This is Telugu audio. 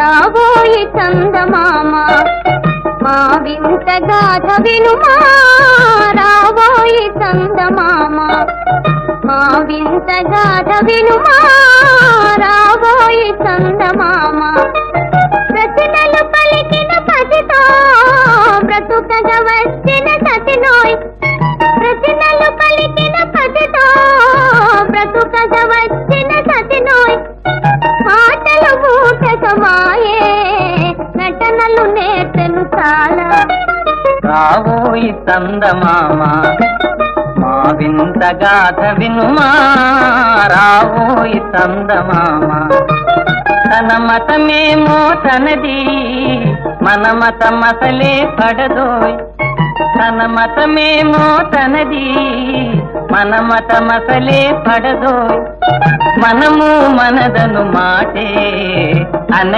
రాబోయి చందమామ మా వింత గాథ వినుమా రాబోయి చందమామ మా వింత గాథ వినుమా రాబోయి చందమామ ప్రతినలు పలికిన పసితో బ్రతుకగా వచ్చిన సతినోయ్ ప్రతినలు పలికిన పసితో బ్రతుకగా వచ్చిన సతినోయ్ మాటలు మూటకమాయే నటనలు నేర్చెను చాలా రావోయి చందమామ మా వింత గాథ వినుమా రావోయి చందమామ తన మతమేమో తనది మన మతమసలే పడదోయ్ తన మతమేమో తనది మన మతమసలే పడదోయ్ మనము మనదను మాటే అన